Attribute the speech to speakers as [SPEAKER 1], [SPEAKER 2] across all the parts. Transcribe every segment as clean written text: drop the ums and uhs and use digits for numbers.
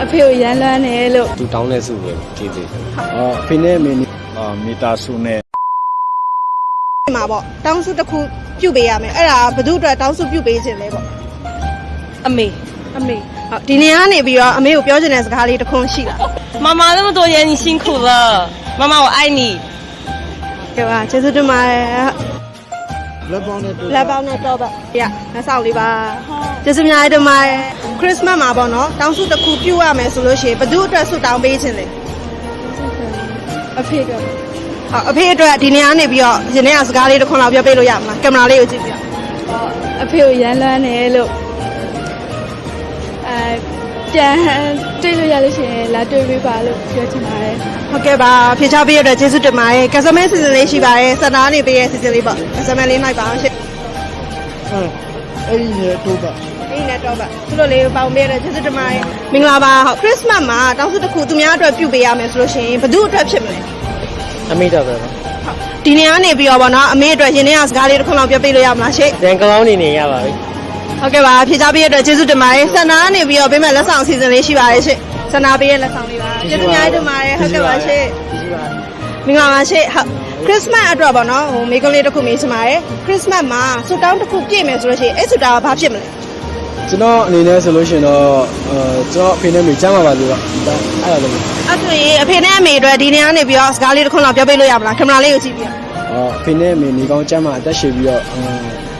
[SPEAKER 1] အဖေကိုရမ်းလွမ်းတယ်လို့
[SPEAKER 2] သူတောင်းတဲ့စုပဲကျေးဇူး
[SPEAKER 3] အဖေနဲ့မင်းမိသားစုနဲ့
[SPEAKER 4] မှာပေါ့တောင်းစုတစ်ခုပြုတ်ပေးရမယ်အဲ့ဒါဘယ်သူအတွက်တောင်းစုပြုတ်ပေးခြင်းလဲပေါ့
[SPEAKER 1] အမေ
[SPEAKER 4] ဟုတ်ဒီနေရာကနေပြီးတော့အမေကိုပြောချင်တဲ့စကားလေးတစ်ခုရှိလား
[SPEAKER 1] 妈妈那么多年你辛苦了妈妈我爱你
[SPEAKER 4] ကဲပါကျေးဇူးတင်ပါတယ်
[SPEAKER 3] လက်ပေါင်းနဲ့
[SPEAKER 4] တော့ပါရလက်ဆောင်လေးပါကျေးဇူးများတင်ပါတယ်ခရစ်စမတ်မှာပေါ့နော်တောင်းစုတစ်ခုပြုတ်ရမယ်ဆိုလို့ရှိရင်ဘယ်သူအတွက်ဆုတောင်းပေးခြင်းလဲ
[SPEAKER 1] အဖေက
[SPEAKER 4] အဖေအတွက်ဒီနေရာနေပြီးတော့ဒီနေ့ကစကားလေးတစ်ခွန်းလောက်ပြောပေးလို့ရမလားကင်မရာလေးကိုကြည့်ပြ
[SPEAKER 1] အဖေကိုရမ်းလွမ်းတယ်လို့ပြန်တွေ့လို့ရလို့ရှိရင်လာတွေ့ပေးပါလို့ပြောချင်ပါတယ်
[SPEAKER 4] ဟုတ်ကဲ့ပါဖြေချပေးရတဲ့ကျေးဇူးတင်ပါတယ်ကစားမဲစီစဉ်လေးရှိပါတယ်စတားနေပေးရဲ့စီစဉ်လေးပေါ့ကစားမဲလေးနိုင်ပါအောင်ရှင့်
[SPEAKER 3] အဲ့ဒီနဲ့တော့ပါ
[SPEAKER 4] သူတို့လေးပေါင်ပေးရတဲ့ကျေးဇူးတင်ပါတယ်မင်္ဂလာပါဟုတ်ခရစ်စမတ်မှာတောင်းစုတစ်ခုသူများအတွက်ပြုပေးရမယ်ဆိုလို့ရှိရင်ဘယ်သူအတွက်ဖြစ်မလဲ
[SPEAKER 2] အမေတော့ပဲ
[SPEAKER 4] ဒီနေရာနေပြီးတော့ဗောနော်အမေအတွက်ရင်ထဲကစကားလေးတစ်ခုလောက်ပြောပေးလို့ရမလားရှင့်
[SPEAKER 2] တန်ကလောင်းနေရပါပြီ
[SPEAKER 4] ဟုတ်ကဲ့ပါဖြေချပေးရတဲ့ကျေးဇူးတင်ပါတယ်စတားနေပြီးတော့ပေးမဲ့လက်ဆောင်အစီအစဉ်လေးရှိပါတယ်ရှင့်စနာပေးရဲ့လက်ဆောင်လေးပါကျေးဇူးများတင်ပါတယ်ဟုတ်ကဲ့ပါရှင့်မင်္ဂလာပါရှင့်ဟုတ်ခရစ်စမတ်အတွက်ပေါ့နော်ဟိုမိကုန်းလေးတစ်ခုမေးချင်ပါတယ်ခရစ်စမတ်မှာဆုတောင်းတစ်ခုပြည့်မယ်ဆိုလို့ရှိရင်အဲ့ဆုတောင်းကဘာဖြစ်မလဲ
[SPEAKER 3] ကျွန်တော်အနေနဲ့ဆိုလို့ရှိရင်တော့ကျွန်တော်အဖေနဲ့မိကျမ်းပါပါလို့ပါအဲ့ဒါလည်း
[SPEAKER 4] အဲ့ဆိုရင်အဖေနဲ့အမေအတွက်ဒီနေရာနေပြီးတော့စကားလေးတစ်ခုလောက်ပြောပေးလို့ရမလားကင်မရာလေးကိုကြည့်ပြီး
[SPEAKER 3] အဖေနဲ့အမေနေကောင်းကျမ်းပါအသက်ရှင်ပြီးတော့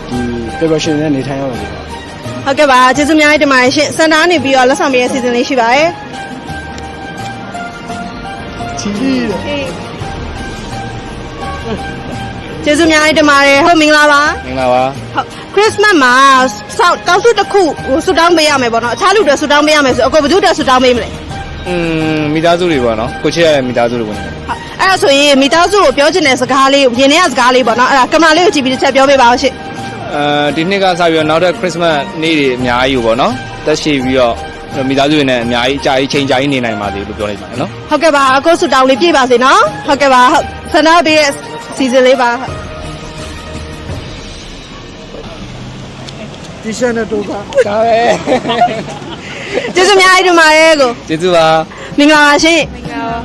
[SPEAKER 3] ဒီပျော်ပျော်ရွှင်ရွှင်နဲ့နေထိုင်ရပါမယ်
[SPEAKER 4] ဟုတ်ကဲ့ပါကျေးဇူးများတင်ပါတယ်ရှင့်စန်တာနေပြီးတော့လက်ဆောင်ပေးရဲ့စီစဉ်လေးရှိပါတယ်
[SPEAKER 3] ချီး
[SPEAKER 4] ကျေးဇူးများတင်ပါတယ်ဟုတ်မင်္ဂလာပါ
[SPEAKER 2] မင်္ဂလာပါ
[SPEAKER 4] ဟုတ်ခရစ်စမတ်မှာတောင်းစုတစ်ခုဟိုဆုတောင်းပေးရမယ်ပေါ့နော်အခြားလူတွေဆုတောင်းပေးရမယ်ဆိုအကိုဘယ်သူတွေဆုတောင်းပေးမလဲ
[SPEAKER 2] မိသားစုတွေပေါ့နော်ကိုချစ်ရတဲ့မိသားစုတွေပေါ့
[SPEAKER 4] ဟုတ်အဲ့ဒါဆိုရင်မိသားစုကိုပြောချင်တဲ့စကားလေးရင်ထဲကစကားလေးပေါ့နော်အဲ့ဒါကင်မရာလေးကိုကြည့်ပြီးတစ်ချက်ပြောပေးပါဦးရှင့်
[SPEAKER 2] ဒီနှစ်ကစပြီးတော့နောက်ထပ်ခရစ်စမတ်နေ့တွေအများကြီးပေါ့နော်တက်ရှိပြီးတော့မိသားစုတွေနဲ့အများကြီးအကြာကြီးချိန်ကြာကြီးနေနိုင်ပါသေးလို့ပြောလိုက်ပါတယ်နော်
[SPEAKER 4] ဟုတ်ကဲ့ပါအခုဆုတောင်းလေးပြည့်ပါစေနော်ဟုတ်ကဲ့ပါဟုတ်ဆန္ဒပေးရဲ့စီစဉ်လေးပါ
[SPEAKER 3] ဒီရှမ်းနဲ့တော့ပါ
[SPEAKER 2] ဒါပဲ
[SPEAKER 4] ကျေးဇူးများတင်ပါတယ်ကို
[SPEAKER 2] ကျေးဇူးပါ
[SPEAKER 4] မင်္ဂလာပါရှင်
[SPEAKER 1] မင်္ဂလာပါ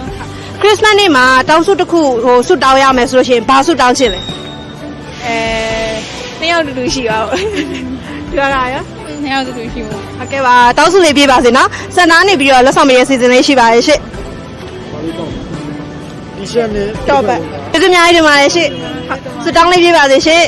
[SPEAKER 4] ခရစ်စမတ်နေ့မှာတောင်းစုတစ်ခုဟိုဆုတောင်းရမယ်ဆိုလို့ရှိရင်ဘာဆုတောင်းခြင်းလဲ
[SPEAKER 1] နှစ်ယောက်တူရှိပါဦး
[SPEAKER 4] ပြောတာရော
[SPEAKER 1] နှစ်ယောက်တူရှိပါ
[SPEAKER 4] ဟုတ်ကဲ့ပါတောင်းစုလေးပြပါစေနော်စံနာနေပြီးတော့လက်ဆောင်ပေးရဲ့စီစဉ်လေးရှိပါတယ်ရှင့်
[SPEAKER 3] ဒီရှမ်းနဲ့
[SPEAKER 4] တော့ပဲကျေးဇူးများတင်ပါတယ်ရှင့်ဆုတောင်းလေးပြပါစေရှင့်